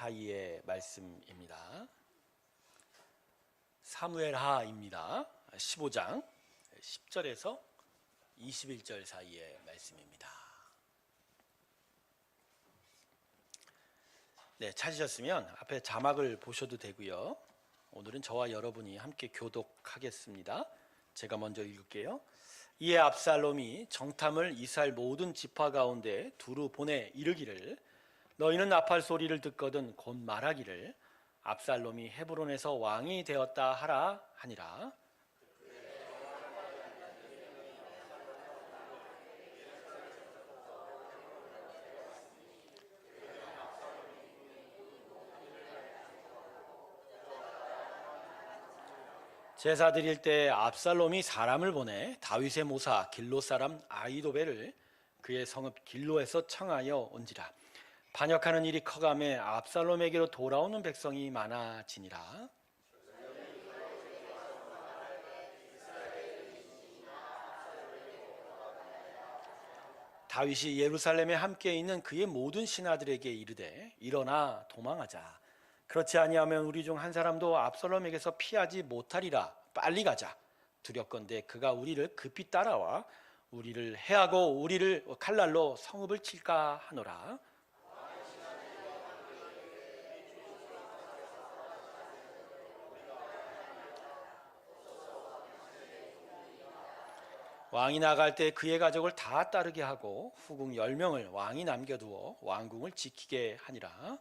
사이의 말씀입니다. 사무엘하입니다. 15장 10절에서 21절 사이의 말씀입니다. 네, 찾으셨으면 앞에 자막을 보셔도 되고요. 오늘은 저와 여러분이 함께 교독하겠습니다. 제가 먼저 읽을게요. 이에 압살롬이 정탐을 이스라엘 모든 지파 가운데 두루 보내 이르기를 너희는 나팔 소리를 듣거든 곧 말하기를 압살롬이 헤브론에서 왕이 되었다 하라 하니라. 제사 드릴 때 압살롬이 사람을 보내 다윗의 모사 길로 사람 아히도벨을 그의 성읍 길로에서 청하여 온지라. 반역하는 일이 커가매 압살롬에게로 돌아오는 백성이 많아지니라. 다윗이 예루살렘에 함께 있는 그의 모든 신하들에게 이르되 일어나 도망하자. 그렇지 아니하면 우리 중 한 사람도 압살롬에게서 피하지 못하리라. 빨리 가자. 두렵건대 그가 우리를 급히 따라와 우리를 해하고 우리를 칼날로 성읍을 칠까 하노라. 왕이 나갈 때 그의 가족을 다 따르게 하고 후궁 10명을 왕이 남겨두어 왕궁을 지키게 하니라.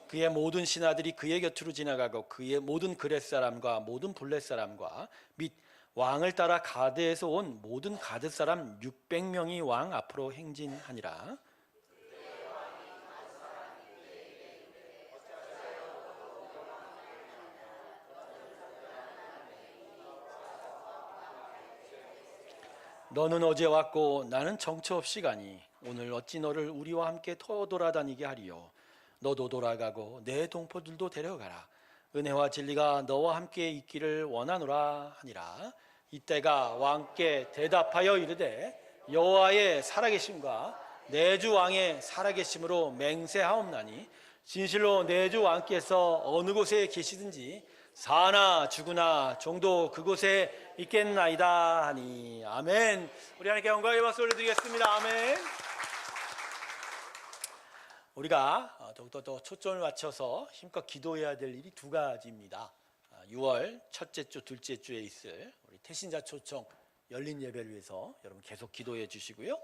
그의 모든 신하들이 그의 곁으로 지나가고 그의 모든 그렛 사람과 모든 블렛 사람과 및 왕을 따라 가드에서 온 모든 가드 사람 600명이 왕 앞으로 행진하니라. 너는 어제 왔고 나는 정처 없이 가니 오늘 어찌 너를 우리와 함께 돌아다니게 하리요. 너도 돌아가고 내 동포들도 데려가라. 은혜와 진리가 너와 함께 있기를 원하노라 하니라. 이때가 왕께 대답하여 이르되 여호와의 살아계심과 내 주 왕의 살아계심으로 맹세하옵나니 진실로 내 주 왕께서 어느 곳에 계시든지 사나 죽으나 종도 그곳에 있겠나이다 하니. 아멘. 우리 하나님께 영광의 박수 올려드리겠습니다. 아멘. 우리가 더욱더 더 초점을 맞춰서 힘껏 기도해야 될 일이 두 가지입니다. 6월 첫째 주, 둘째 주에 있을 우리 태신자 초청 열린 예배를 위해서 여러분 계속 기도해 주시고요.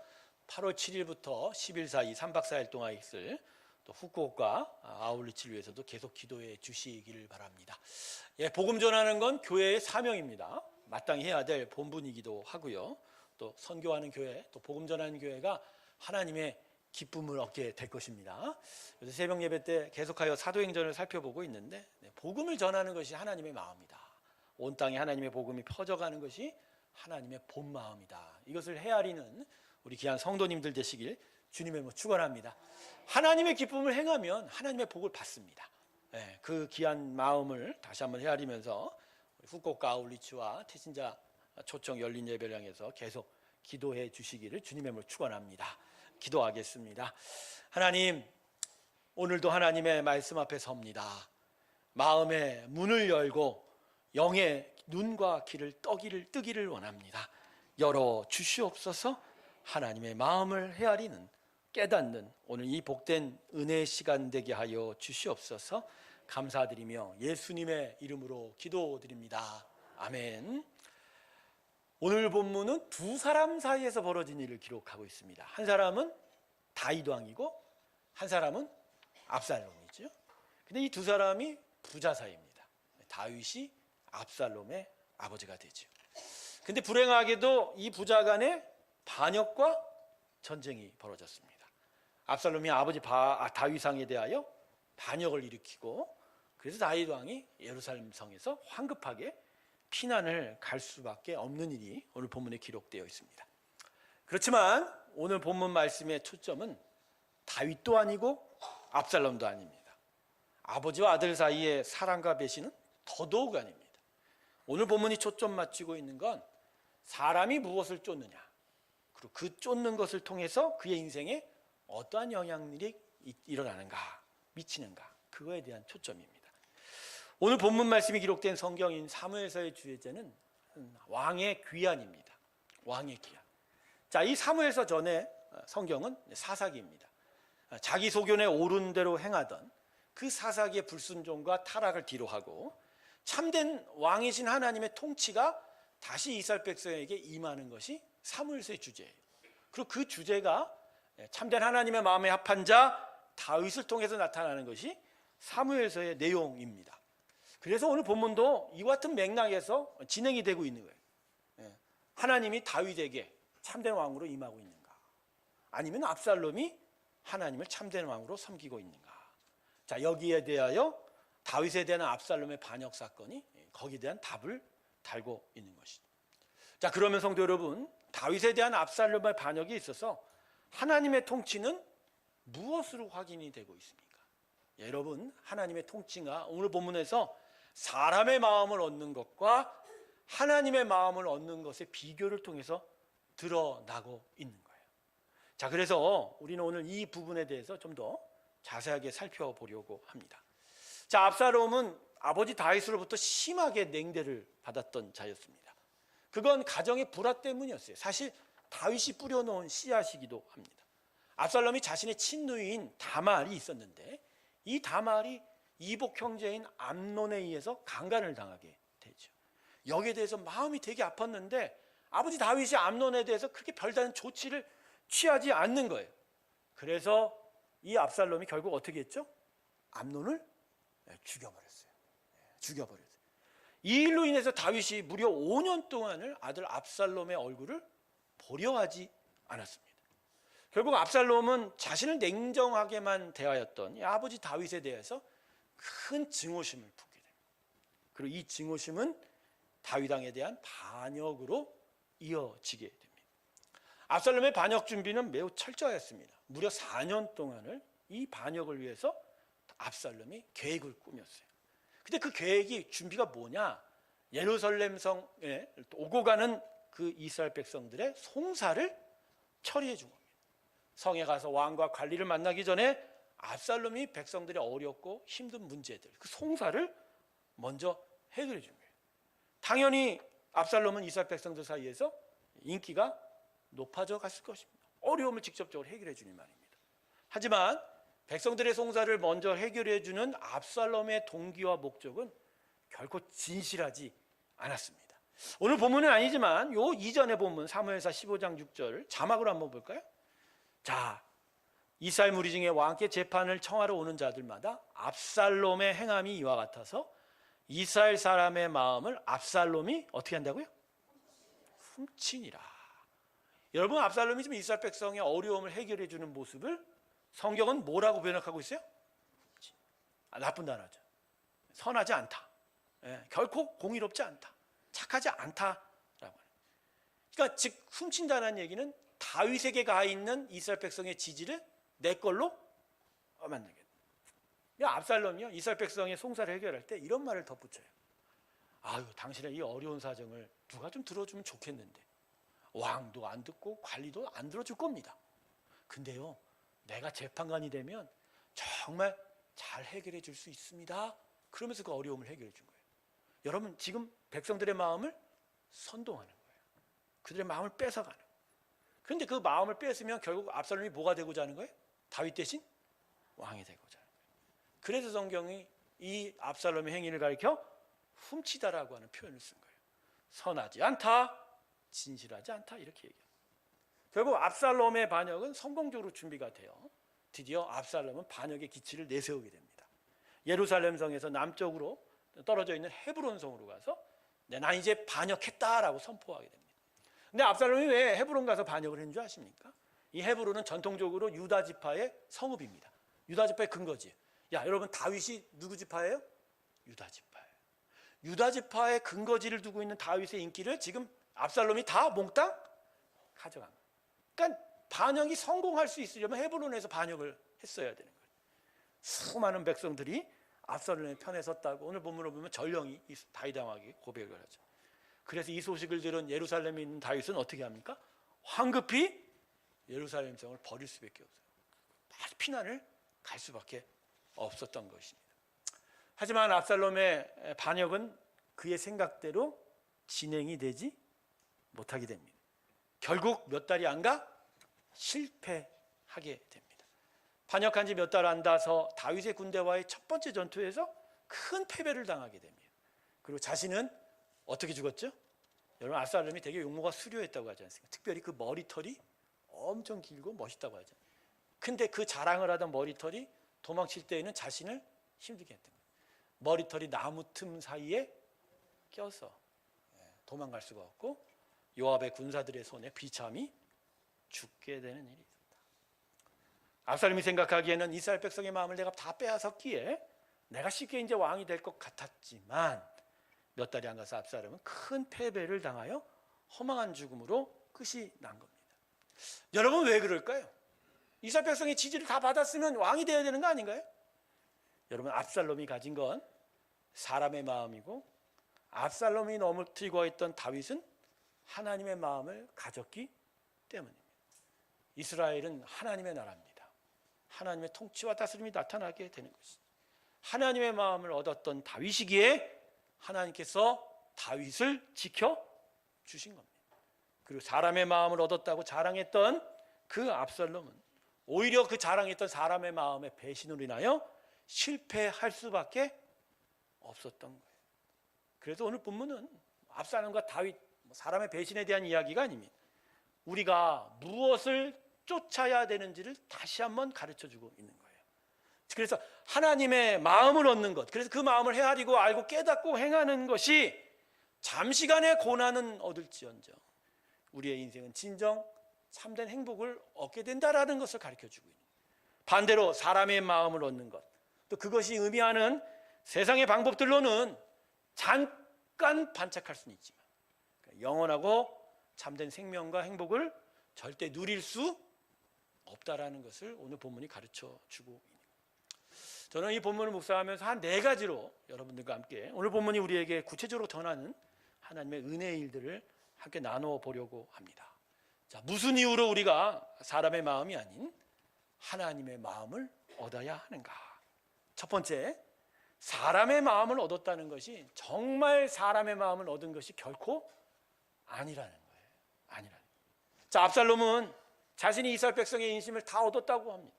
8월 7일부터 10일 사이 3박 4일 동안 있을 또 후쿠오카 아울리치를 위해서도 계속 기도해 주시기를 바랍니다. 예, 복음 전하는 건 교회의 사명입니다. 마땅히 해야 될 본분이기도 하고요. 또 선교하는 교회, 또 복음 전하는 교회가 하나님의 기쁨을 얻게 될 것입니다. 요새 새벽 예배 때 계속하여 사도행전을 살펴보고 있는데 복음을 전하는 것이 하나님의 마음이다. 온 땅에 하나님의 복음이 퍼져가는 것이 하나님의 본 마음이다. 이것을 헤아리는 우리 귀한 성도님들 되시길 주님의 이름으로 축원합니다. 하나님의 기쁨을 행하면 하나님의 복을 받습니다. 그 귀한 마음을 다시 한번 헤아리면서 후쿠오카 아울리치와 태신자 초청 열린 예배를 향해서 계속 기도해 주시기를 주님의 이름으로 축원합니다. 기도하겠습니다. 하나님, 오늘도 하나님의 말씀 앞에 섭니다. 마음의 문을 열고 영의 눈과 귀를 뜨기를 원합니다. 열어 주시옵소서. 하나님의 마음을 헤아리는 깨닫는 오늘 이 복된 은혜의 시간 되게 하여 주시옵소서. 감사드리며 예수님의 이름으로 기도드립니다. 아멘. 오늘 본문은 두 사람 사이에서 벌어진 일을 기록하고 있습니다. 한 사람은 다윗 왕이고 한 사람은 압살롬이죠. 근데 이 두 사람이 부자 사이입니다. 다윗이 압살롬의 아버지가 되죠. 근데 불행하게도 이 부자 간에 반역과 전쟁이 벌어졌습니다. 압살롬이 아버지 다윗 왕에 대하여 반역을 일으키고 그래서 다윗 왕이 예루살렘 성에서 황급하게 피난을 갈 수밖에 없는 일이 오늘 본문에 기록되어 있습니다. 그렇지만 오늘 본문 말씀의 초점은 다윗도 아니고 압살롬도 아닙니다. 아버지와 아들 사이의 사랑과 배신은 더더욱 아닙니다. 오늘 본문이 초점 맞추고 있는 건 사람이 무엇을 쫓느냐, 그리고 그 쫓는 것을 통해서 그의 인생에 어떠한 영향력이 일어나는가, 미치는가, 그거에 대한 초점입니다. 오늘 본문 말씀이 기록된 성경인 사무엘서의 주제는 왕의 귀환입니다. 왕의 귀환. 자, 이 사무엘서 전에 성경은 사사기입니다. 자기 소견에 옳은 대로 행하던 그 사사기의 불순종과 타락을 뒤로하고 참된 왕이신 하나님의 통치가 다시 이스라엘 백성에게 임하는 것이 사무엘서의 주제예요. 그리고 그 주제가 참된 하나님의 마음에 합한 자 다윗을 통해서 나타나는 것이 사무엘서의 내용입니다. 그래서 오늘 본문도 이와 같은 맥락에서 진행이 되고 있는 거예요. 하나님이 다윗에게 참된 왕으로 임하고 있는가, 아니면 압살롬이 하나님을 참된 왕으로 섬기고 있는가. 자, 여기에 대하여 다윗에 대한 압살롬의 반역 사건이 거기에 대한 답을 달고 있는 것이죠. 자, 그러면 성도 여러분, 다윗에 대한 압살롬의 반역에 있어서 하나님의 통치는 무엇으로 확인이 되고 있습니까? 여러분, 하나님의 통치가 오늘 본문에서 사람의 마음을 얻는 것과 하나님의 마음을 얻는 것의 비교를 통해서 드러나고 있는 거예요. 자, 그래서 우리는 오늘 이 부분에 대해서 좀 더 자세하게 살펴보려고 합니다. 자, 압살롬은 아버지 다윗으로부터 심하게 냉대를 받았던 자였습니다. 그건 가정의 불화 때문이었어요. 사실 다윗이 뿌려놓은 씨앗이기도 합니다. 압살롬이 자신의 친누이인 다말이 있었는데 이 다말이 이복 형제인 암논에 의해서 강간을 당하게 되죠. 여기에 대해서 마음이 되게 아팠는데 아버지 다윗이 암논에 대해서 그렇게 별다른 조치를 취하지 않는 거예요. 그래서 이 압살롬이 결국 어떻게 했죠? 암논을 죽여버렸어요. 이 일로 인해서 다윗이 무려 5년 동안을 아들 압살롬의 얼굴을 보려 하지 않았습니다. 결국 압살롬은 자신을 냉정하게만 대하였던 이 아버지 다윗에 대해서 큰 증오심을 품게 됩니다. 그리고 이 증오심은 다윗 왕에 대한 반역으로 이어지게 됩니다. 압살롬의 반역 준비는 매우 철저했습니다. 무려 4년 동안을 이 반역을 위해서 압살롬이 계획을 꾸몄어요. 근데 그 계획이 준비가 뭐냐? 예루살렘 성에 오고 가는 그 이스라엘 백성들의 송사를 처리해 준 겁니다. 성에 가서 왕과 관리를 만나기 전에 압살롬이 백성들의 어렵고 힘든 문제들, 그 송사를 먼저 해결해 준 거예요. 당연히 압살롬은 이스라엘 백성들 사이에서 인기가 높아져 갔을 것입니다. 어려움을 직접적으로 해결해 주는 말입니다. 하지만 백성들의 송사를 먼저 해결해 주는 압살롬의 동기와 목적은 결코 진실하지 않았습니다. 오늘 본문은 아니지만 요 이전의 본문 사무엘사 15장 6절 자막으로 한번 볼까요? 자, 이스라엘 무리 중에 왕께 재판을 청하러 오는 자들마다 압살롬의 행함이 이와 같아서 이스라엘 사람의 마음을 압살롬이 어떻게 한다고요? 훔치니라. 여러분, 압살롬이 지금 이스라엘 백성의 어려움을 해결해 주는 모습을 성경은 뭐라고 번역하고 있어요? 나쁜 단어죠. 선하지 않다. 결코 공의롭지 않다. 착하지 않다라고 하는. 그러니까 즉 훔친다는 얘기는 다윗에게 가 있는 이스라엘 백성의 지지를 내 걸로 만들게. 압살롬이요, 이스라엘 백성의 송사를 해결할 때 이런 말을 덧붙여요. 아유, 당신의 이 어려운 사정을 누가 좀 들어주면 좋겠는데 왕도 안 듣고 관리도 안 들어줄 겁니다. 근데요, 내가 재판관이 되면 정말 잘 해결해 줄 수 있습니다. 그러면서 그 어려움을 해결해 준 거예요. 여러분, 지금 백성들의 마음을 선동하는 거예요. 그들의 마음을 뺏어가는 거예요. 그런데 그 마음을 뺏으면 결국 압살롬이 뭐가 되고자 하는 거예요? 다윗 대신 왕이 되고자 하는 거예요. 그래서 성경이 이 압살롬의 행위를 가리켜 훔치다라고 하는 표현을 쓴 거예요. 선하지 않다, 진실하지 않다, 이렇게 얘기해요. 결국 압살롬의 반역은 성공적으로 준비가 되어 드디어 압살롬은 반역의 기치를 내세우게 됩니다. 예루살렘 성에서 남쪽으로 떨어져 있는 헤브론 성으로 가서 난 이제 반역했다라고 선포하게 됩니다. 근데 압살롬이 왜 헤브론 가서 반역을 했는 줄 아십니까? 이 헤브론은 전통적으로 유다 지파의 성읍입니다. 유다 지파의 근거지. 야, 여러분, 다윗이 누구 지파예요? 유다 지파예요. 유다 지파의 근거지를 두고 있는 다윗의 인기를 지금 압살롬이 다 몽땅 가져간 거예요. 그러니까 반역이 성공할 수 있으려면 헤브론에서 반역을 했어야 되는 거예요. 수많은 백성들이 압살롬의 편에 섰다고 오늘 본문을 보면 전령이 다윗 왕에게 고백을 하죠. 그래서 이 소식을 들은 예루살렘에 있는 다윗은 어떻게 합니까? 황급히 예루살렘 성을 버릴 수밖에 없어요. 아주 피난을 갈 수밖에 없었던 것입니다. 하지만 압살롬의 반역은 그의 생각대로 진행이 되지 못하게 됩니다. 결국 몇 달이 안 가 실패하게 됩니다. 반역한 지 몇 달 안 돼서 다윗의 군대와의 첫 번째 전투에서 큰 패배를 당하게 됩니다. 그리고 자신은 어떻게 죽었죠? 여러분, 압살롬이 되게 용모가 수려했다고 하지 않습니까? 특별히 그 머리털이 엄청 길고 멋있다고 하죠. 근데 그 자랑을 하던 머리털이 도망칠 때에는 자신을 힘들게 했던 거예요. 머리털이 나무 틈 사이에 껴서 도망갈 수가 없고 요압의 군사들의 손에 비참히 죽게 되는 일이 있었다. 압살롬이 생각하기에는 이스라엘 백성의 마음을 내가 다 빼앗았기에 내가 쉽게 이제 왕이 될 것 같았지만 몇 달이 안 가서 압살롬은 큰 패배를 당하여 허망한 죽음으로 끝이 난 겁니다. 여러분, 왜 그럴까요? 이스라엘 백성의 지지를 다 받았으면 왕이 되어야 되는 거 아닌가요? 여러분, 압살롬이 가진 건 사람의 마음이고 압살롬이 넘어뜨리고 있던 다윗은 하나님의 마음을 가졌기 때문입니다. 이스라엘은 하나님의 나라입니다. 하나님의 통치와 다스림이 나타나게 되는 것이죠. 하나님의 마음을 얻었던 다윗이기에 하나님께서 다윗을 지켜주신 겁니다. 그리고 사람의 마음을 얻었다고 자랑했던 그 압살롬은 오히려 그 자랑했던 사람의 마음의 배신으로 인하여 실패할 수밖에 없었던 거예요. 그래서 오늘 본문은 압살롬과 다윗, 사람의 배신에 대한 이야기가 아닙니다. 우리가 무엇을 쫓아야 되는지를 다시 한번 가르쳐주고 있는 거예요. 그래서 하나님의 마음을 얻는 것, 그래서 그 마음을 헤아리고 알고 깨닫고 행하는 것이 잠시간의 고난은 얻을지언정 우리의 인생은 진정 참된 행복을 얻게 된다라는 것을 가르쳐주고 있는 거예요. 반대로 사람의 마음을 얻는 것, 또 그것이 의미하는 세상의 방법들로는 잠깐 반짝할 수는 있지만 영원하고 참된 생명과 행복을 절대 누릴 수 없다라는 것을 오늘 본문이 가르쳐주고 있는 거예요. 저는 이 본문을 묵상하면서 한 4가지로 여러분들과 함께 오늘 본문이 우리에게 구체적으로 전하는 하나님의 은혜의 일들을 함께 나누어 보려고 합니다. 자, 무슨 이유로 우리가 사람의 마음이 아닌 하나님의 마음을 얻어야 하는가? 첫 번째, 사람의 마음을 얻었다는 것이 정말 사람의 마음을 얻은 것이 결코 아니라는 거예요. 아니라는 거예요. 자, 압살롬은 자신이 이스라엘 백성의 인심을 다 얻었다고 합니다.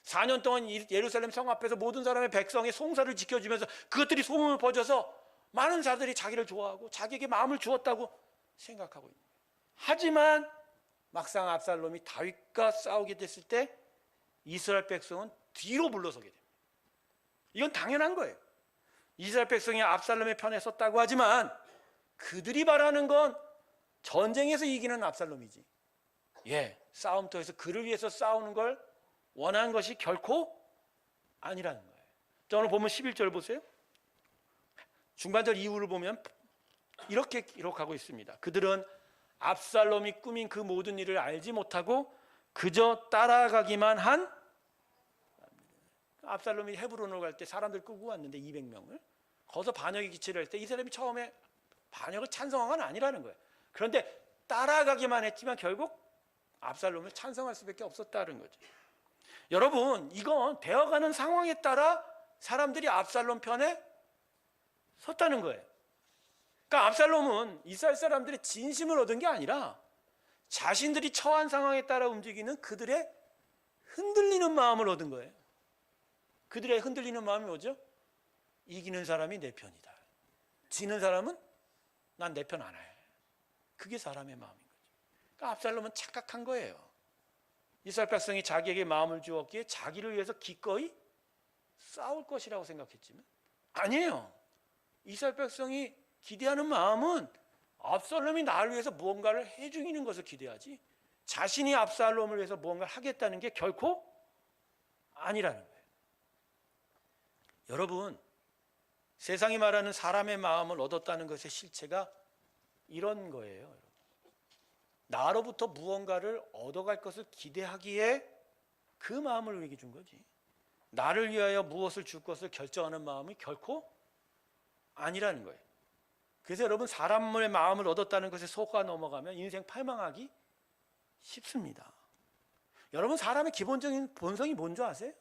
4년 동안 예루살렘 성 앞에서 모든 사람의 백성의 송사를 지켜주면서 그것들이 소문을 퍼져서 많은 자들이 자기를 좋아하고 자기에게 마음을 주었다고 생각하고 있는 거예요. 하지만 막상 압살롬이 다윗과 싸우게 됐을 때 이스라엘 백성은 뒤로 물러서게 됩니다. 이건 당연한 거예요. 이스라엘 백성이 압살롬의 편에 섰다고 하지만 그들이 바라는 건 전쟁에서 이기는 압살롬이지, 싸움터에서 그를 위해서 싸우는 걸 원한 것이 결코 아니라는 거예요. 자, 오늘 보면 11절 보세요. 중반절 이후를 보면 이렇게 기록하고 있습니다. 그들은 압살롬이 꾸민 그 모든 일을 알지 못하고 그저 따라가기만 한, 압살롬이 헤브론으로 갈 때 사람들 끌고 왔는데 200명을 거기서 반역의 기치를 할 때 이스라엘이 처음에 반역을 찬성한 건 아니라는 거예요. 그런데 따라가기만 했지만 결국 압살롬을 찬성할 수밖에 없었다는 거죠. 여러분, 이건 되어가는 상황에 따라 사람들이 압살롬 편에 섰다는 거예요. 그러니까 압살롬은 이스라엘 사람들의 진심을 얻은 게 아니라 자신들이 처한 상황에 따라 움직이는 그들의 흔들리는 마음을 얻은 거예요. 그들의 흔들리는 마음이 뭐죠? 이기는 사람이 내 편이다, 지는 사람은 난 내 편 안 해. 그게 사람의 마음인 거죠. 그러니까 압살롬은 착각한 거예요. 이스라엘 백성이 자기에게 마음을 주었기에 자기를 위해서 기꺼이 싸울 것이라고 생각했지만 아니에요. 이스라엘 백성이 기대하는 마음은 압살롬이 나를 위해서 무언가를 해주는 것을 기대하지 자신이 압살롬을 위해서 무언가를 하겠다는 게 결코 아니라는 거예요. 여러분, 세상이 말하는 사람의 마음을 얻었다는 것의 실체가 이런 거예요. 나로부터 무언가를 얻어갈 것을 기대하기에 그 마음을 우리에게 준 거지, 나를 위하여 무엇을 줄 것을 결정하는 마음이 결코 아니라는 거예요. 그래서 여러분, 사람의 마음을 얻었다는 것에 속아 넘어가면 인생 팔망하기 쉽습니다. 여러분, 사람의 기본적인 본성이 뭔지 아세요?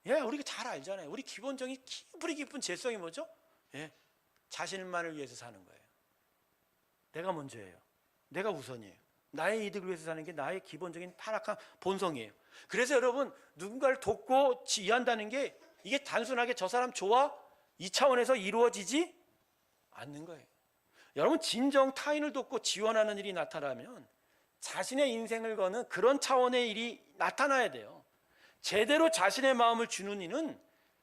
예, 우리가 잘 알잖아요. 우리 기본적인 깊이 깊은 죄성이 뭐죠? 예, 자신만을 위해서 사는 거예요. 내가 먼저예요. 내가 우선이에요. 나의 이득을 위해서 사는 게 나의 기본적인 타락한 본성이에요. 그래서 여러분, 누군가를 돕고 지휘한다는 게 이게 단순하게 저 사람 좋아? 이 차원에서 이루어지지 않는 거예요. 여러분, 진정 타인을 돕고 지원하는 일이 나타나면 자신의 인생을 거는 그런 차원의 일이 나타나야 돼요. 제대로 자신의 마음을 주는 이는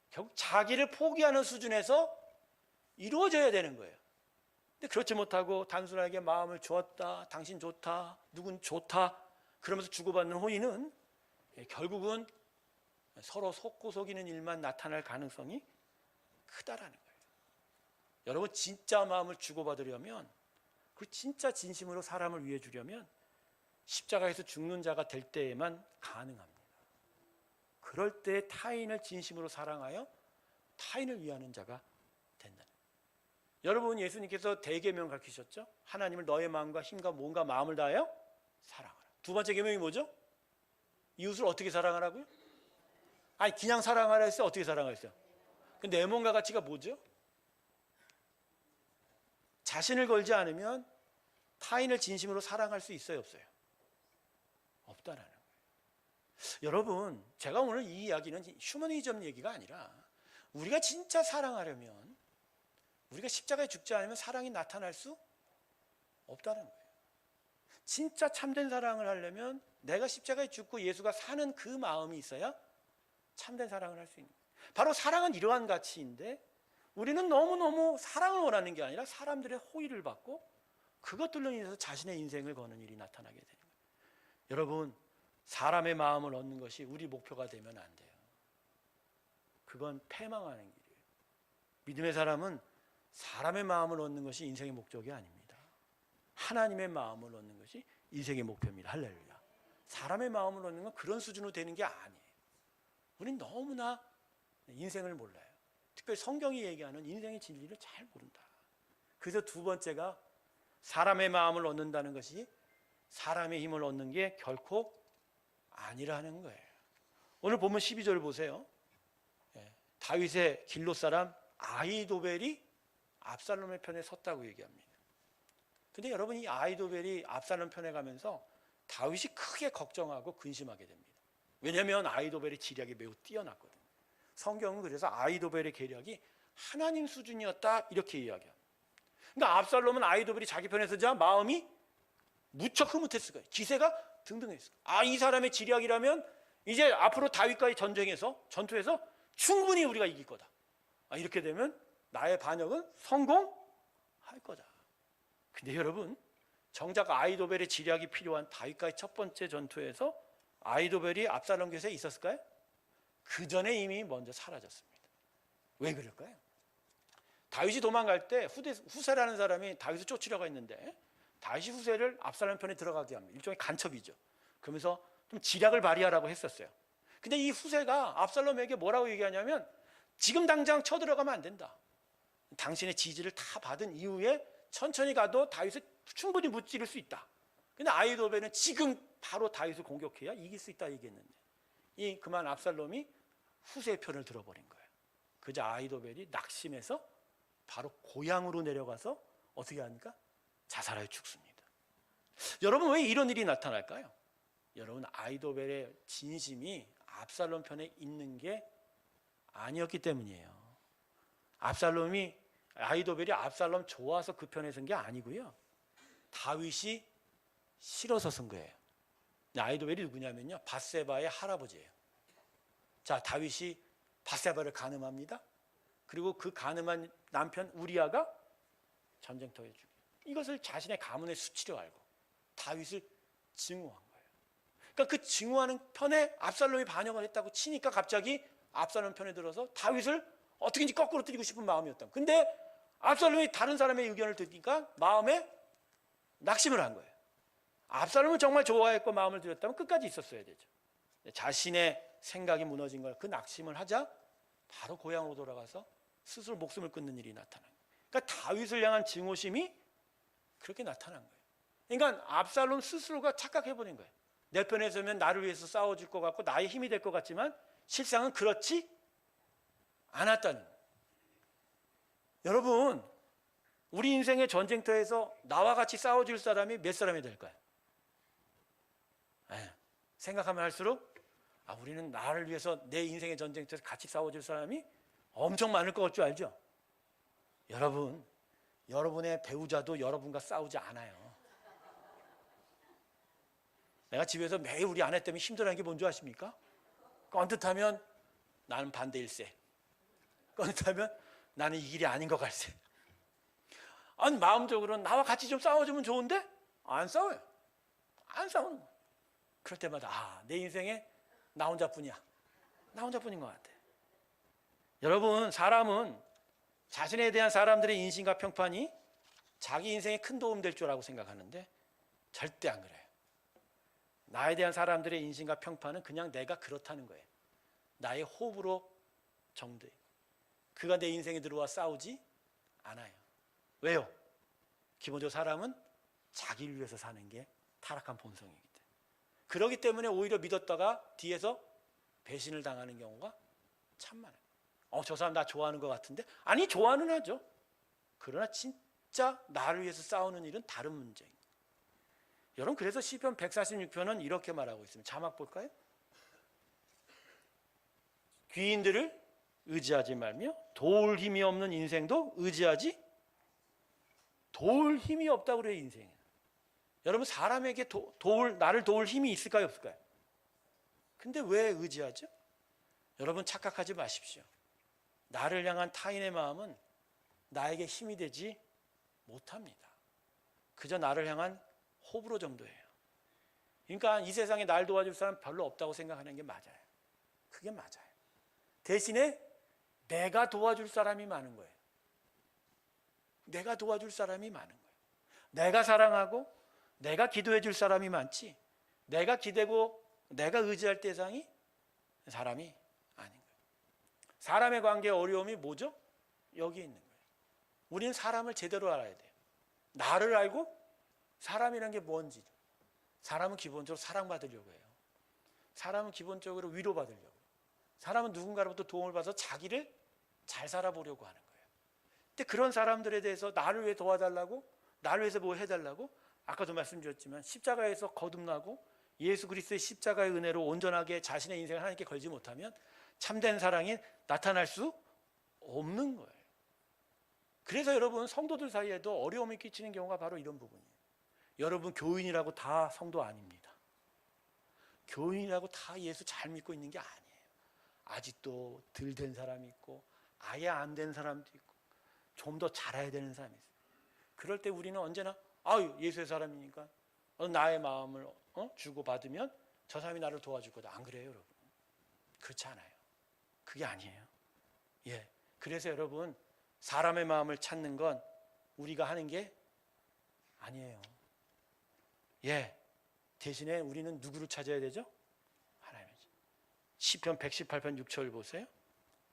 결국 자기를 포기하는 수준에서 이루어져야 되는 거예요. 근데 그렇지 못하고 단순하게 마음을 주었다, 당신 좋다, 누군 좋다 그러면서 주고받는 호의는 결국은 서로 속고 속이는 일만 나타날 가능성이 크다라는 거예요. 여러분, 진짜 마음을 주고받으려면, 그 진짜 진심으로 사람을 위해 주려면 십자가에서 죽는 자가 될 때에만 가능합니다. 그럴 때 타인을 진심으로 사랑하여 타인을 위하는 자가 된다는 거예요. 여러분, 예수님께서 대계명 가르치셨죠? 하나님을 너의 마음과 힘과 몸과 마음을 다하여 사랑하라. 두 번째 계명이 뭐죠? 이웃을 어떻게 사랑하라고요? 아니, 그냥 사랑하라 했어요? 어떻게 사랑하라 했어요? 내 몸과 가치가 뭐죠? 자신을 걸지 않으면 타인을 진심으로 사랑할 수 있어요, 없어요? 없다라는 거예요. 여러분, 제가 오늘 이 이야기는 휴머니즘 얘기가 아니라 우리가 진짜 사랑하려면, 우리가 십자가에 죽지 않으면 사랑이 나타날 수 없다는 거예요. 진짜 참된 사랑을 하려면 내가 십자가에 죽고 예수가 사는 그 마음이 있어야 참된 사랑을 할 수 있는 거예요. 바로 사랑은 이러한 가치인데, 우리는 너무너무 사랑을 원하는 게 아니라 사람들의 호의를 받고 그것들로 인해서 자신의 인생을 거는 일이 나타나게 되는 거예요. 여러분, 사람의 마음을 얻는 것이 우리 목표가 되면 안 돼요. 그건 패망하는 길이에요. 믿음의 사람은 사람의 마음을 얻는 것이 인생의 목적이 아닙니다. 하나님의 마음을 얻는 것이 인생의 목표입니다. 할렐루야. 사람의 마음을 얻는 건 그런 수준으로 되는 게 아니에요. 우린 너무나 인생을 몰라요. 특별히 성경이 얘기하는 인생의 진리를 잘 모른다. 그래서 두 번째가 사람의 마음을 얻는다는 것이 사람의 힘을 얻는 게 결코 아니라는 거예요. 오늘 보면 12절 보세요. 다윗의 길롯 사람 아히도벨이 압살롬의 편에 섰다고 얘기합니다. 근데 여러분, 이 아히도벨이 압살롬 편에 가면서 다윗이 크게 걱정하고 근심하게 됩니다. 왜냐하면 아히도벨의 지략이 매우 뛰어났거든요. 성경은 그래서 아히도벨의 계략이 하나님 수준이었다 이렇게 이야기합니다. 그러니까 압살롬은 아히도벨이 자기 편에 서자 마음이 무척 흐뭇했을 거예요. 기세가 등등했을 거예요. 이 사람의 지략이라면 이제 앞으로 다윗과의 전투에서 충분히 우리가 이길 거다. 이렇게 되면 나의 반역은 성공할 거다. 근데 여러분, 정작 아히도벨의 지략이 필요한 다윗과의 첫 번째 전투에서 아히도벨이 압살롬 곁에 있었을까요? 그 전에 이미 먼저 사라졌습니다. 왜 그럴까요? 다윗이 도망갈 때 후세라는 사람이 다윗을 쫓으려고 했는데 다윗이 후세를 압살롬 편에 들어가게 합니다. 일종의 간첩이죠. 그러면서 좀 지략을 발휘하라고 했었어요. 근데 이 후세가 압살롬에게 뭐라고 얘기하냐면, 지금 당장 쳐들어가면 안 된다. 당신의 지지를 다 받은 이후에 천천히 가도 다윗을 충분히 무찌를 수 있다. 근데 아히도벨은 지금 바로 다윗을 공격해야 이길 수 있다 얘기했는데, 그만 압살롬이 후세의 편을 들어버린 거예요. 그저 아히도벨이 낙심해서 바로 고향으로 내려가서 어떻게 합니까? 자살하여 죽습니다. 여러분, 왜 이런 일이 나타날까요? 여러분, 아히도벨의 진심이 압살롬 편에 있는 게 아니었기 때문이에요. 아히도벨이 압살롬 좋아서 그 편에 선 게 아니고요. 다윗이 싫어서 선 거예요. 아히도벨이 누구냐면요, 밧세바의 할아버지예요. 자, 다윗이 밧세바를 간음합니다. 그리고 그 간음한 남편 우리아가 전쟁터에 죽여요. 이것을 자신의 가문의 수치로 알고 다윗을 증오한 거예요. 그러니까 그 증오하는 편에 압살롬이 반역을 했다고 치니까 갑자기 압살롬 편에 들어서 다윗을 어떻게든지 거꾸로 때리고 싶은 마음이었다. 근데 압살롬이 다른 사람의 의견을 듣니까 마음에 낙심을 한 거예요. 압살롬은 정말 좋아했고 마음을 들였다면 끝까지 있었어야 되죠. 자신의 생각이 무너진 걸 그 낙심을 하자 바로 고향으로 돌아가서 스스로 목숨을 끊는 일이 나타난 거예요. 그러니까 다윗을 향한 증오심이 그렇게 나타난 거예요. 그러니까 압살롬 스스로가 착각해버린 거예요. 내 편에 서면 나를 위해서 싸워줄 것 같고 나의 힘이 될 것 같지만 실상은 그렇지 않았다는 거예요. 여러분, 우리 인생의 전쟁터에서 나와 같이 싸워줄 사람이 몇 사람이 될까요? 생각하면 할수록 우리는 나를 위해서 내 인생의 전쟁터에서 같이 싸워줄 사람이 엄청 많을 것 같을 줄 알죠? 여러분, 여러분의 배우자도 여러분과 싸우지 않아요. 내가 집에서 매일 우리 아내 때문에 힘들어하는 게 뭔지 아십니까? 껌듯하면 나는 반대일세, 껌듯하면 나는 이 길이 아닌 것 같세. 아니, 마음적으로는 나와 같이 좀 싸워주면 좋은데 안 싸워요. 안 싸우는 거예요. 그럴 때마다 내 인생에 나 혼자뿐이야, 나 혼자뿐인 것 같아. 여러분, 사람은 자신에 대한 사람들의 인식과 평판이 자기 인생에 큰 도움 될 줄 알고 생각하는데 절대 안 그래요. 나에 대한 사람들의 인식과 평판은 그냥 내가 그렇다는 거예요. 나의 호불호 정도예요. 그가 내 인생에 들어와 싸우지 않아요. 왜요? 기본적으로 사람은 자기를 위해서 사는 게 타락한 본성이기 때문에. 그렇기 때문에 오히려 믿었다가 뒤에서 배신을 당하는 경우가 참 많아요. 저 사람 나 좋아하는 것 같은데? 아니, 좋아는 하죠. 그러나 진짜 나를 위해서 싸우는 일은 다른 문제입니다. 여러분, 그래서 시편 146편은 이렇게 말하고 있습니다. 자막 볼까요? 귀인들을 의지하지 말며 도울 힘이 없는 인생도 의지하지. 도울 힘이 없다고 그래요, 인생에. 여러분, 사람에게 나를 도울 힘이 있을까요, 없을까요? 근데 왜 의지하죠? 여러분, 착각하지 마십시오. 나를 향한 타인의 마음은 나에게 힘이 되지 못합니다. 그저 나를 향한 호불호 정도예요. 그러니까 이 세상에 날 도와줄 사람 별로 없다고 생각하는 게 맞아요. 그게 맞아요. 대신에 내가 도와줄 사람이 많은 거예요. 내가 도와줄 사람이 많은 거예요. 내가 사랑하고 내가 기도해 줄 사람이 많지, 내가 기대고 내가 의지할 대상이 사람이 아닌 거예요. 사람의 관계의 어려움이 뭐죠? 여기 있는 거예요. 우리는 사람을 제대로 알아야 돼요. 나를 알고 사람이란 게 뭔지. 사람은 기본적으로 사랑받으려고 해요. 사람은 기본적으로 위로받으려고. 사람은 누군가로부터 도움을 받아서 자기를 잘 살아보려고 하는 거예요. 근데 그런 사람들에 대해서 나를 위해 도와달라고, 나를 위해서 뭐 해달라고, 아까도 말씀드렸지만 십자가에서 거듭나고 예수 그리스도의 십자가의 은혜로 온전하게 자신의 인생을 하나님께 걸지 못하면 참된 사랑이 나타날 수 없는 거예요. 그래서 여러분, 성도들 사이에도 어려움이 끼치는 경우가 바로 이런 부분이에요. 여러분, 교인이라고 다 성도 아닙니다. 교인이라고 다 예수 잘 믿고 있는 게 아니에요. 아직도 덜 된 사람이 있고 아예 안 된 사람도 있고 좀 더 잘해야 되는 사람이 있어요. 그럴 때 우리는 언제나 예수의 사람이니까 나의 마음을 주고받으면 저 사람이 나를 도와줄 거다. 안 그래요, 여러분? 그렇지 않아요. 그게 아니에요. 그래서 여러분, 사람의 마음을 찾는 건 우리가 하는 게 아니에요. 대신에 우리는 누구를 찾아야 되죠? 하나님이죠. 시편 118편 6절 보세요.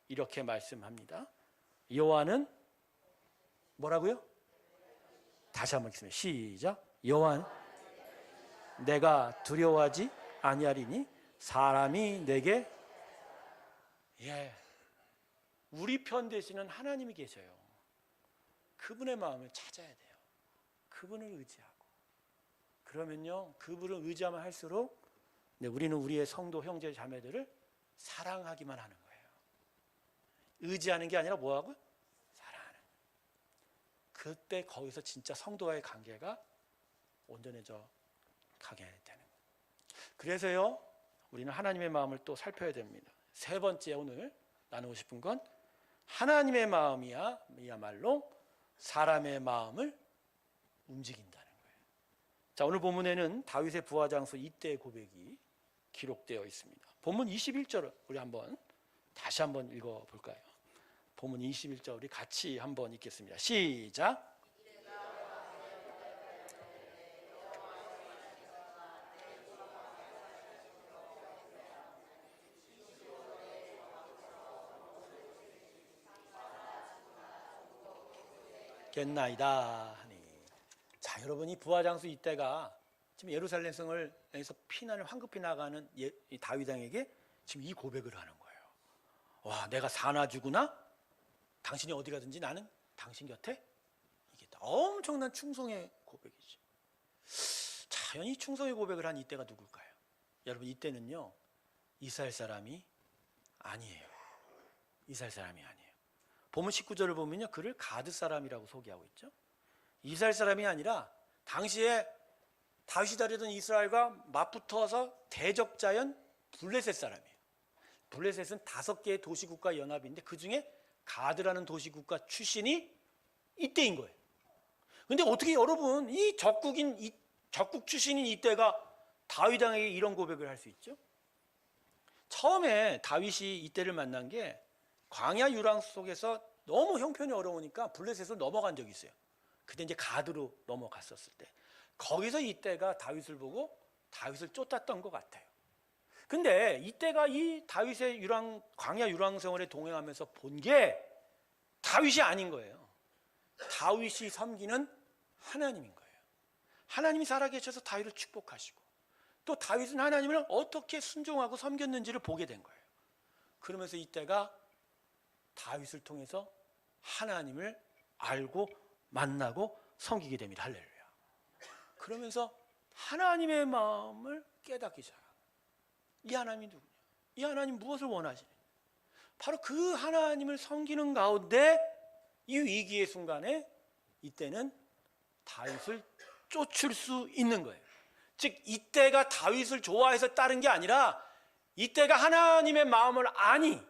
이렇게 말씀합니다. 여호와는 뭐라고요? 다시 한번 읽겠습니다. 시작. 여호와는 내가 두려워하지 아니하리니 사람이 내게. 우리 편 되시는 하나님이 계셔요. 그분의 마음을 찾아야 돼요. 그분을 의지하고. 그러면요, 그분을 의지하면 할수록 우리는 우리의 성도 형제 자매들을 사랑하기만 하는 거예요. 의지하는 게 아니라 뭐하고? 사랑하는 거예요. 그때 거기서 진짜 성도와의 관계가 온전해져 가게 되는 거예요. 그래서요, 우리는 하나님의 마음을 또 살펴야 됩니다. 세 번째 오늘 나누고 싶은 건 하나님의 마음이야말로 사람의 마음을 움직인다는 거예요. 자, 오늘 본문에는 다윗의 부하장수 이때의 고백이 기록되어 있습니다. 본문 21절 우리 다시 한번 읽어볼까요? 본문 21절 우리 같이 한번 읽겠습니다. 시작. 겠나이다 하니. 자, 여러분이 부하장수 이때가 지금 예루살렘 성을에서 피난을 황급히 나가는 이 다윗 왕에게 지금 이 고백을 하는 거예요. 와, 내가 사나 죽으나 당신이 어디 가든지 나는 당신 곁에 있겠다. 엄청난 충성의 고백이죠. 자, 이 충성의 고백을 한 이때가 누굴까요? 여러분, 이때는요, 이스라엘 사람이 아니에요. 이스라엘 사람이 아니에요. 본문 19절을 보면요, 그를 가드 사람이라고 소개하고 있죠. 이스라엘 사람이 아니라 당시에 다윗이 다리던 이스라엘과 맞붙어서 대적자연 블레셋 사람이에요. 블레셋은 5개의 도시국가 연합인데 그 중에 가드라는 도시국가 출신이 이때인 거예요. 근데 어떻게 여러분, 이 적국 출신인 이때가 다윗 왕에게 이런 고백을 할 수 있죠? 처음에 다윗이 이때를 만난 게 광야 유랑 속에서 너무 형편이 어려우니까 블레셋으로 넘어간 적이 있어요. 그때 이제 가드로 넘어갔었을 때, 거기서 이때가 다윗을 보고 다윗을 쫓았던 것 같아요. 근데 이때가 이 다윗의 광야 유랑 생활에 동행하면서 본 게 다윗이 아닌 거예요. 다윗이 섬기는 하나님인 거예요. 하나님이 살아계셔서 다윗을 축복하시고, 또 다윗은 하나님을 어떻게 순종하고 섬겼는지를 보게 된 거예요. 그러면서 이때가 다윗을 통해서 하나님을 알고 만나고 섬기게 됩니다. 할렐루야. 그러면서 하나님의 마음을 깨닫기 시작합니다. 이 하나님이 누구냐? 이 하나님 무엇을 원하시냐? 바로 그 하나님을 섬기는 가운데 이 위기의 순간에 이때는 다윗을 쫓을 수 있는 거예요. 즉 이때가 다윗을 좋아해서 따른 게 아니라 이때가 하나님의 마음을 아니,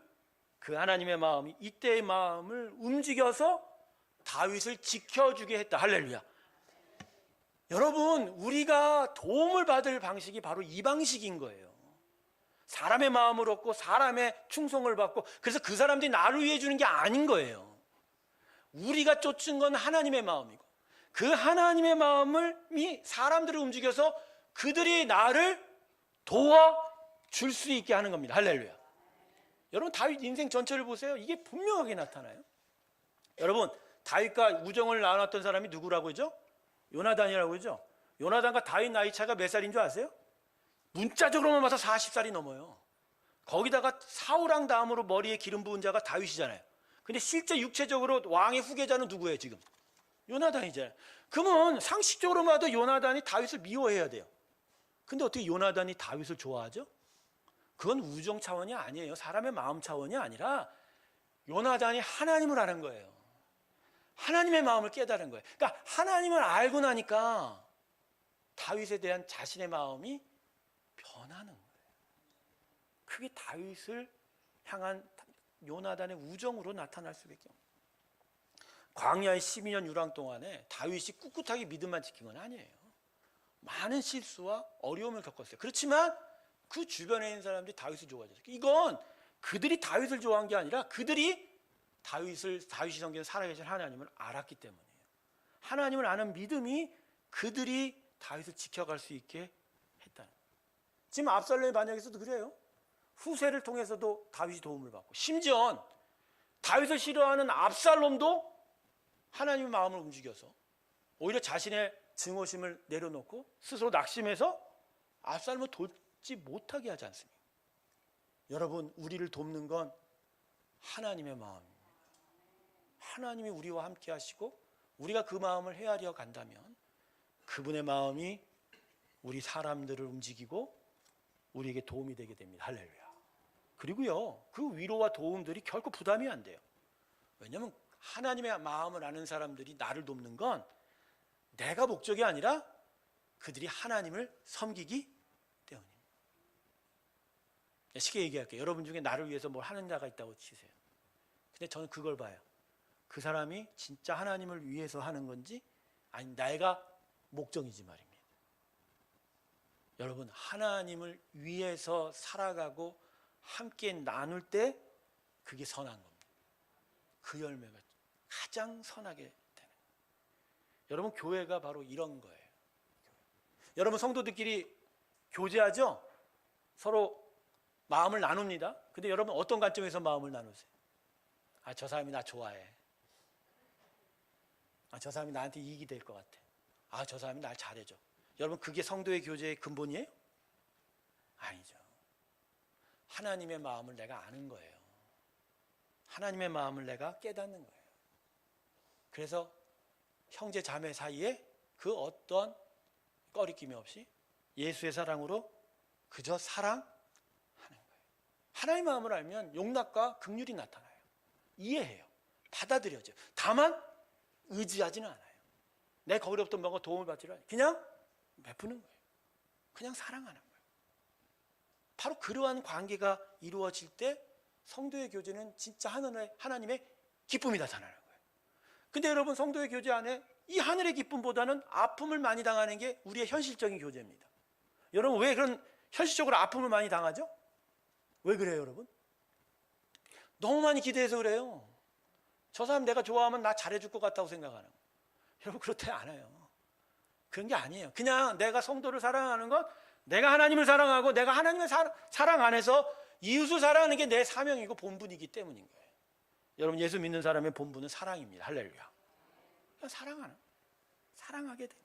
그 하나님의 마음이 이때의 마음을 움직여서 다윗을 지켜주게 했다. 할렐루야. 여러분, 우리가 도움을 받을 방식이 바로 이 방식인 거예요. 사람의 마음을 얻고 사람의 충성을 받고, 그래서 그 사람들이 나를 위해 주는 게 아닌 거예요. 우리가 쫓은 건 하나님의 마음이고, 그 하나님의 마음이 사람들을 움직여서 그들이 나를 도와줄 수 있게 하는 겁니다. 할렐루야. 여러분, 다윗 인생 전체를 보세요. 이게 분명하게 나타나요. 여러분, 다윗과 우정을 나눴던 사람이 누구라고 하죠? 요나단이라고 하죠. 요나단과 다윗 나이 차가 몇 살인 줄 아세요? 문자적으로만 봐서 40살이 넘어요. 거기다가 사울왕 다음으로 머리에 기름 부은 자가 다윗이잖아요. 근데 실제 육체적으로 왕의 후계자는 누구예요 지금? 요나단이잖아요. 그러면 상식적으로 봐도 요나단이 다윗을 미워해야 돼요. 근데 어떻게 요나단이 다윗을 좋아하죠? 그건 우정 차원이 아니에요. 사람의 마음 차원이 아니라 요나단이 하나님을 아는 거예요. 하나님의 마음을 깨달은 거예요. 그러니까 하나님을 알고 나니까 다윗에 대한 자신의 마음이 변하는 거예요. 그게 다윗을 향한 요나단의 우정으로 나타날 수밖에 없어요. 광야의 12년 유랑 동안에 다윗이 꿋꿋하게 믿음만 지킨 건 아니에요. 많은 실수와 어려움을 겪었어요. 그렇지만 그 주변에 있는 사람들이 다윗을 좋아했어요. 이건 그들이 다윗을 좋아한 게 아니라 그들이 다윗이 섬기는 살아계신 하나님을 알았기 때문이에요. 하나님을 아는 믿음이 그들이 다윗을 지켜갈 수 있게 했다는 거예요. 지금 압살롬의 반역에서도 그래요. 후세를 통해서도 다윗이 도움을 받고, 심지어 다윗을 싫어하는 압살롬도 하나님의 마음을 움직여서 오히려 자신의 증오심을 내려놓고 스스로 낙심해서 압살롬을 돕지 못하게 하지 않습니까? 여러분, 우리를 돕는 건 하나님의 마음입니다. 하나님이 우리와 함께 하시고 우리가 그 마음을 헤아려 간다면 그분의 마음이 우리 사람들을 움직이고 우리에게 도움이 되게 됩니다. 할렐루야. 그리고요, 그 위로와 도움들이 결코 부담이 안 돼요. 왜냐하면 하나님의 마음을 아는 사람들이 나를 돕는 건 내가 목적이 아니라 그들이 하나님을 섬기기 때문입니다. 쉽게 얘기할게요. 여러분 중에 나를 위해서 뭘 하는 자가 있다고 치세요. 근데 저는 그걸 봐요. 그 사람이 진짜 하나님을 위해서 하는 건지 아니 내가 목적이지 말입니다. 여러분, 하나님을 위해서 살아가고 함께 나눌 때 그게 선한 겁니다. 그 열매가 가장 선하게 되는 거예요. 여러분, 교회가 바로 이런 거예요. 여러분, 성도들끼리 교제하죠? 서로 마음을 나눕니다. 근데 여러분, 어떤 관점에서 마음을 나누세요? 저 사람이 나 좋아해. 저 사람이 나한테 이익이 될 것 같아. 아, 저 사람이 날 잘해줘. 여러분, 그게 성도의 교제의 근본이에요? 아니죠. 하나님의 마음을 내가 아는 거예요. 하나님의 마음을 내가 깨닫는 거예요. 그래서 형제 자매 사이에 그 어떤 꺼리낌이 없이 예수의 사랑으로 그저 사랑하는 거예요. 하나님의 마음을 알면 용납과 긍휼이 나타나요. 이해해요. 받아들여져요. 다만 의지하지는 않아요. 내 거기로부터 뭔가 도움을 받지를 않아요. 그냥 베푸는 거예요. 그냥 사랑하는 거예요. 바로 그러한 관계가 이루어질 때 성도의 교제는 진짜 하나님의 기쁨이 나타나는 거예요. 근데 여러분, 성도의 교제 안에 이 하늘의 기쁨보다는 아픔을 많이 당하는 게 우리의 현실적인 교제입니다. 여러분, 왜 그런 현실적으로 아픔을 많이 당하죠? 왜 그래요, 여러분? 너무 많이 기대해서 그래요. 저 사람 내가 좋아하면 나 잘해줄 것 같다고 생각하는 거예요. 여러분, 그렇지 않아요. 그런 게 아니에요. 그냥 내가 성도를 사랑하는 건 내가 하나님을 사랑하고 내가 하나님의 사랑 안에서 이웃을 사랑하는 게 내 사명이고 본분이기 때문인 거예요. 여러분, 예수 믿는 사람의 본분은 사랑입니다. 할렐루야. 그냥 사랑하게 돼요.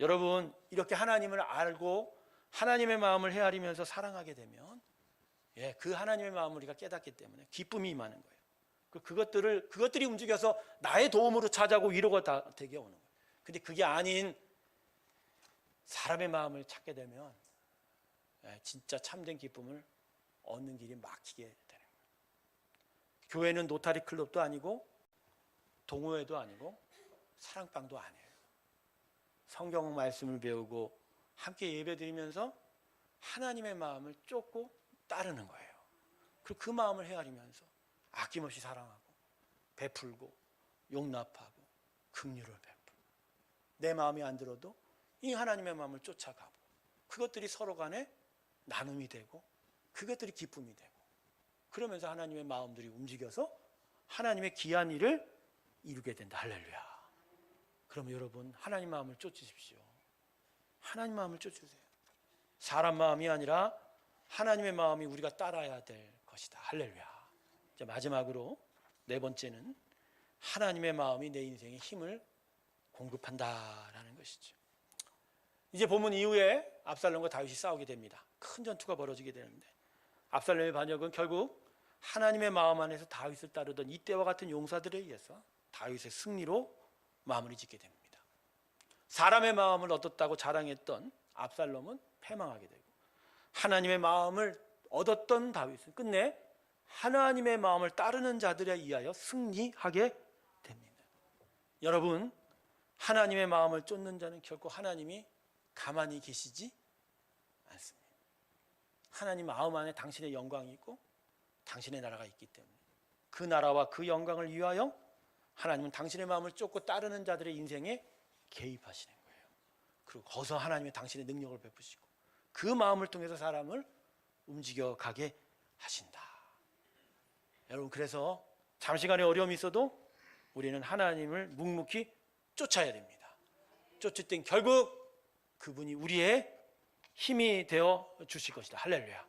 여러분, 이렇게 하나님을 알고 하나님의 마음을 헤아리면서 사랑하게 되면 그 하나님의 마음을 우리가 깨닫기 때문에 기쁨이 임하는 거예요. 그것들이 움직여서 나의 도움으로 찾아오고 위로가 되게 오는 거예요. 근데 그게 아닌 사람의 마음을 찾게 되면 진짜 참된 기쁨을 얻는 길이 막히게 되는 거예요. 교회는 노타리 클럽도 아니고 동호회도 아니고 사랑방도 아니에요. 성경 말씀을 배우고 함께 예배드리면서 하나님의 마음을 쫓고 따르는 거예요. 그리고 그 마음을 헤아리면서 아낌없이 사랑하고 베풀고 용납하고 긍휼을 베풀고 내 마음이 안 들어도 이 하나님의 마음을 쫓아가고 그것들이 서로 간에 나눔이 되고 그것들이 기쁨이 되고 그러면서 하나님의 마음들이 움직여서 하나님의 귀한 일을 이루게 된다. 할렐루야. 그러면 여러분, 하나님 마음을 쫓으십시오. 하나님 마음을 쫓으세요. 사람 마음이 아니라 하나님의 마음이 우리가 따라야 될 것이다. 할렐루야. 이제 마지막으로 네 번째는 하나님의 마음이 내 인생에 힘을 공급한다라는 것이죠. 이제 본문 이후에 압살롬과 다윗이 싸우게 됩니다. 큰 전투가 벌어지게 되는데 압살롬의 반역은 결국 하나님의 마음 안에서 다윗을 따르던 이때와 같은 용사들에 의해서 다윗의 승리로 마무리 짓게 됩니다. 사람의 마음을 얻었다고 자랑했던 압살롬은 패망하게 되고 하나님의 마음을 얻었던 다윗은 끝내 하나님의 마음을 따르는 자들에 의하여 승리하게 됩니다. 여러분, 하나님의 마음을 쫓는 자는 결코 하나님이 가만히 계시지 않습니다. 하나님 마음 안에 당신의 영광이 있고 당신의 나라가 있기 때문에 그 나라와 그 영광을 위하여 하나님은 당신의 마음을 쫓고 따르는 자들의 인생에 개입하시는 거예요. 그리고 거기서 하나님의 당신의 능력을 베푸시고 그 마음을 통해서 사람을 움직여가게 하신다. 여러분, 그래서 잠시간의 어려움이 있어도 우리는 하나님을 묵묵히 쫓아야 됩니다. 쫓을 땐 결국 그분이 우리의 힘이 되어 주실 것이다. 할렐루야.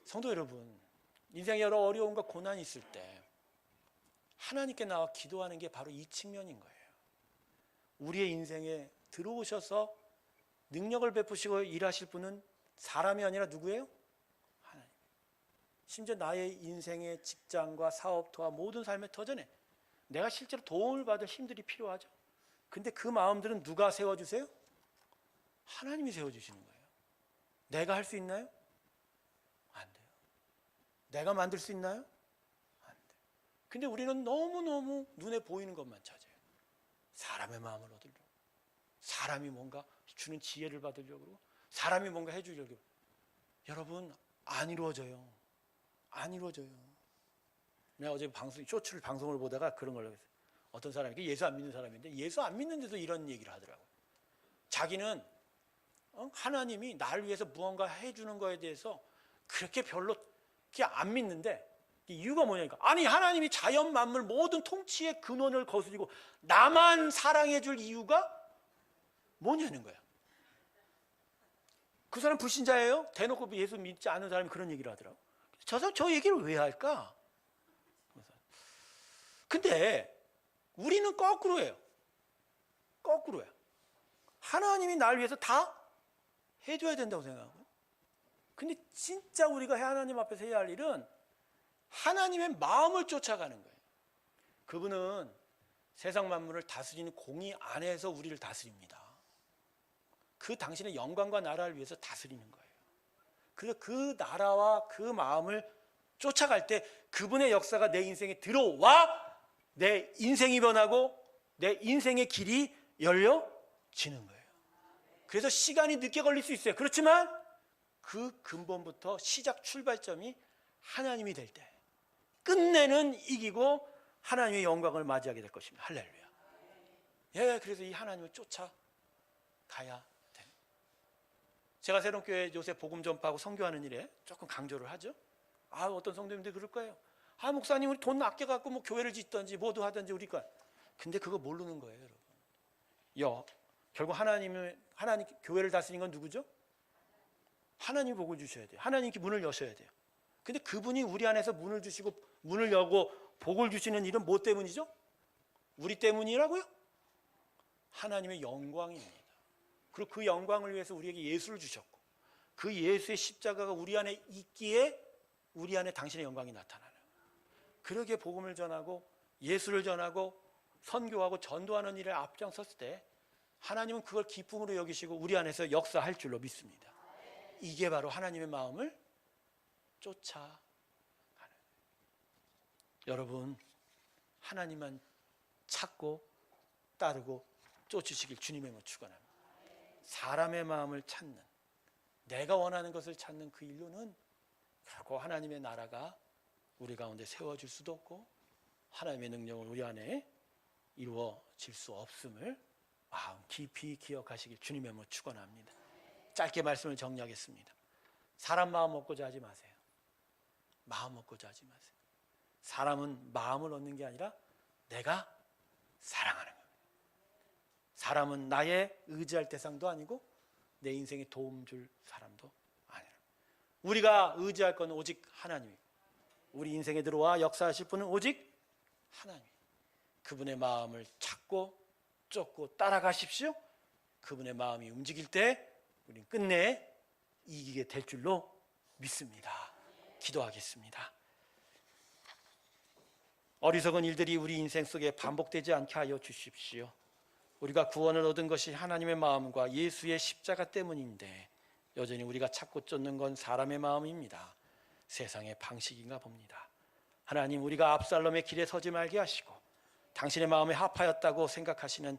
성도 여러분, 인생에 여러 어려움과 고난이 있을 때 하나님께 나와 기도하는 게 바로 이 측면인 거예요. 우리의 인생에 들어오셔서 능력을 베푸시고 일하실 분은 사람이 아니라 누구예요? 하나님. 심지어 나의 인생의 직장과 사업터와 모든 삶의 터전에 내가 실제로 도움을 받을 힘들이 필요하죠. 근데 그 마음들은 누가 세워주세요? 하나님이 세워주시는 거예요. 내가 할 수 있나요? 안 돼요. 내가 만들 수 있나요? 안 돼요. 근데 우리는 너무너무 눈에 보이는 것만 찾아요. 사람의 마음을 얻으려고, 사람이 뭔가 주는 지혜를 받으려고, 사람이 뭔가 해주려고. 여러분, 안 이루어져요. 안 이루어져요. 내가 어제 쇼츠를 방송을 보다가 그런 걸 했어요. 어떤 사람이 예수 안 믿는 사람인데 예수 안 믿는데도 이런 얘기를 하더라고요. 자기는 하나님이 나를 위해서 무언가 해주는 거에 대해서 그렇게 별로 안 믿는데 이유가 뭐냐니까, 아니 하나님이 자연 만물 모든 통치의 근원을 거스리고 나만 사랑해 줄 이유가 뭐냐는 거야. 그 사람 불신자예요? 대놓고 예수 믿지 않는 사람이 그런 얘기를 하더라고. 저 사람 저 얘기를 왜 할까? 근데 우리는 거꾸로 해요. 거꾸로야. 하나님이 날 위해서 다 해줘야 된다고 생각하고. 근데 진짜 우리가 하나님 앞에서 해야 할 일은 하나님의 마음을 쫓아가는 거예요. 그분은 세상 만물을 다스리는 공의 안에서 우리를 다스립니다. 그 당신의 영광과 나라를 위해서 다스리는 거예요. 그래서 그 나라와 그 마음을 쫓아갈 때 그분의 역사가 내 인생에 들어와 내 인생이 변하고 내 인생의 길이 열려지는 거예요. 그래서 시간이 늦게 걸릴 수 있어요. 그렇지만 그 근본부터 시작 출발점이 하나님이 될 때 끝내는 이기고 하나님의 영광을 맞이하게 될 것입니다. 할렐루야. 예, 그래서 이 하나님을 쫓아가야 돼요. 제가 새롬교회 요새 복음 전파하고 선교하는 일에 조금 강조를 하죠. 어떤 성도님들 그럴 거예요. 목사님 우리 돈 아껴갖고 뭐 교회를 짓든지 뭐도 하든지 우리 거. 근데 그거 모르는 거예요, 여러분. 결국 하나님 교회를 다스리는 건 누구죠? 하나님 복을 주셔야 돼요. 하나님께 문을 여셔야 돼요. 근데 그분이 우리 안에서 문을 주시고 문을 여고 복을 주시는 일은 뭐 때문이죠? 우리 때문이라고요? 하나님의 영광입니다. 그리고 그 영광을 위해서 우리에게 예수를 주셨고 그 예수의 십자가가 우리 안에 있기에 우리 안에 당신의 영광이 나타나는 거예요. 그러기에 복음을 전하고 예수를 전하고 선교하고 전도하는 일에 앞장섰을 때 하나님은 그걸 기쁨으로 여기시고 우리 안에서 역사할 줄로 믿습니다. 이게 바로 하나님의 마음을 쫓아가는 거예요. 여러분 하나님만 찾고 따르고 쫓으시길 주님의 모 축원합니다. 사람의 마음을 찾는 내가 원하는 것을 찾는 그 일로는 결코 하나님의 나라가 우리 가운데 세워질 수도 없고 하나님의 능력을 우리 안에 이루어질 수 없음을 마음 깊이 기억하시길 주님의 모 축원합니다. 짧게 말씀을 정리하겠습니다. 사람 마음 얻고자 하지 마세요. 마음 얻고자 하지 마세요. 사람은 마음을 얻는 게 아니라 내가 사랑하는 거예요. 사람은 나의 의지할 대상도 아니고 내 인생에 도움 줄 사람도 아니라 우리가 의지할 건 오직 하나님이고 우리 인생에 들어와 역사하실 분은 오직 하나님. 그분의 마음을 찾고 쫓고 따라가십시오. 그분의 마음이 움직일 때 우리는 끝내 이기게 될 줄로 믿습니다. 기도하겠습니다. 어리석은 일들이 우리 인생 속에 반복되지 않게 하여 주십시오. 우리가 구원을 얻은 것이 하나님의 마음과 예수의 십자가 때문인데 여전히 우리가 찾고 쫓는 건 사람의 마음입니다. 세상의 방식인가 봅니다. 하나님, 우리가 압살롬의 길에 서지 말게 하시고 당신의 마음에 합하였다고 생각하시는